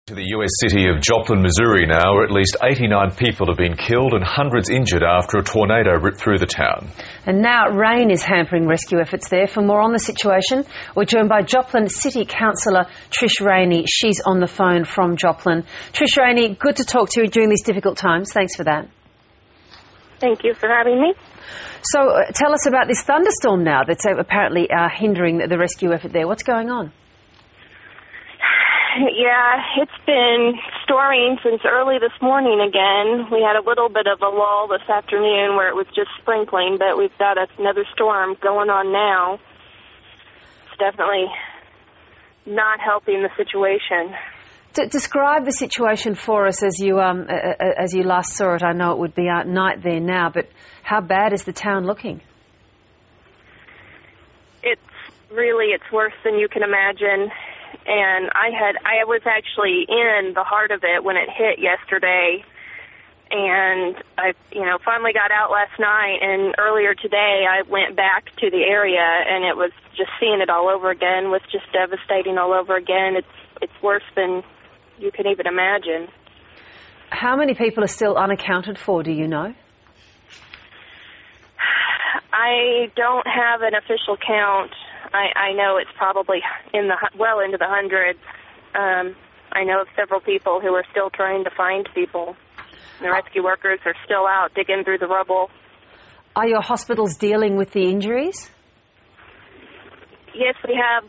To the US city of Joplin, Missouri now, where at least 89 people have been killed and hundreds injured after a tornado ripped through the town. And now rain is hampering rescue efforts there. For more on the situation, we're joined by Joplin City Councillor Trish Rayney. She's on the phone from Joplin. Trish Rayney, good to talk to you during these difficult times. Thanks for that. Thank you for having me. So tell us about this thunderstorm now that's apparently hindering the rescue effort there. What's going on? Yeah, it's been storming since early this morning again. We had a little bit of a lull this afternoon where it was just sprinkling, but we've got another storm going on now. It's definitely not helping the situation. Describe the situation for us as you last saw it. I know it would be night there now, but how bad is the town looking? It's worse than you can imagine. And I was actually in the heart of it when it hit yesterday, and I finally got out last night, and earlier today I went back to the area, and it was just seeing it all over again was just devastating all over again. It's worse than you can even imagine. How many people are still unaccounted for, do you know? I don't have an official count. I know it's probably well into the hundreds. I know of several people who are still trying to find people. The rescue workers are still out digging through the rubble. Are your hospitals dealing with the injuries? Yes, we have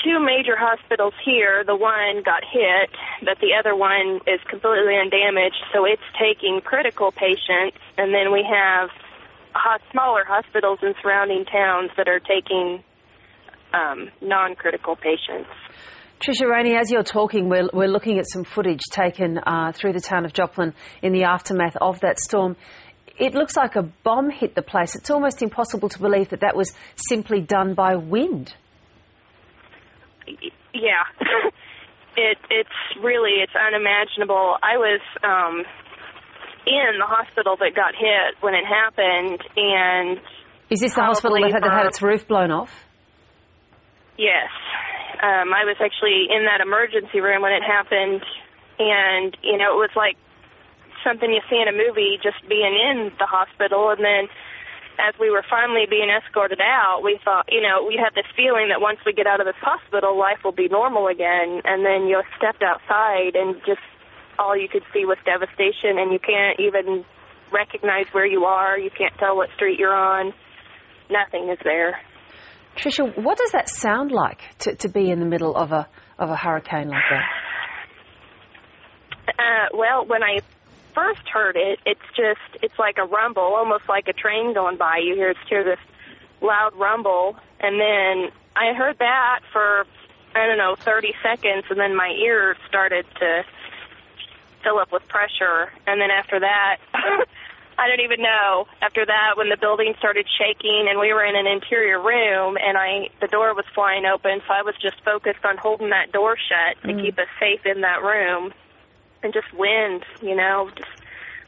two major hospitals here. The one got hit, but the other one is completely undamaged, so it's taking critical patients. And then we have smaller hospitals in surrounding towns that are taking non-critical patients. Trish Rayney, as you're talking, we're looking at some footage taken through the town of Joplin in the aftermath of that storm. It looks like a bomb hit the place. It's almost impossible to believe that was simply done by wind. Yeah, it's unimaginable. I was in the hospital that got hit when it happened, and is this the hospital that had its roof blown off? Yes. I was actually in that emergency room when it happened, and, it was like something you see in a movie, just being in the hospital. And then as we were finally being escorted out, we thought, we had this feeling that once we get out of this hospital, life will be normal again. And then you stepped outside, and just all you could see was devastation, and you can't even recognize where you are. You can't tell what street you're on. Nothing is there. Tricia, what does that sound like to be in the middle of a hurricane like that? Well, when I first heard it, it's like a rumble, almost like a train going by. You hear this loud rumble, and then I heard that for 30 seconds, and then my ears started to fill up with pressure, and then after that. I don't even know. After that, when the building started shaking and we were in an interior room and the door was flying open, so I was just focused on holding that door shut to keep us safe in that room. And just wind, just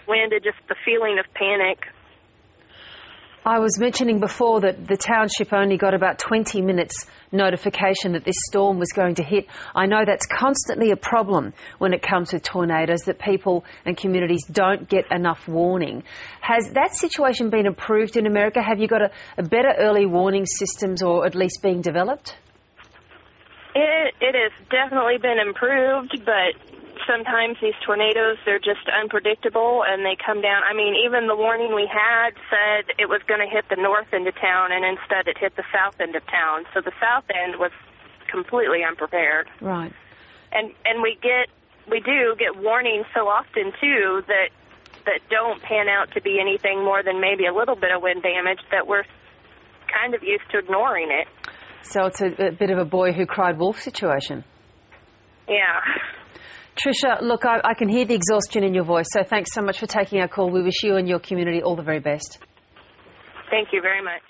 wind and just the feeling of panic. I was mentioning before that the township only got about 20 minutes notification that this storm was going to hit. I know that's constantly a problem when it comes to tornadoes, that people and communities don't get enough warning. Has that situation been improved in America? Have you got a better early warning systems, or at least being developed? It has definitely been improved, but sometimes these tornadoes, they're just unpredictable, and they come down. I mean, even the warning we had said it was going to hit the north end of town, and instead it hit the south end of town. So the south end was completely unprepared. Right. And we do get warnings so often, too, that don't pan out to be anything more than maybe a little bit of wind damage, that we're kind of used to ignoring it. So it's a bit of a boy who cried wolf situation. Yeah. Tricia, look, I can hear the exhaustion in your voice, so thanks so much for taking our call. We wish you and your community all the very best. Thank you very much.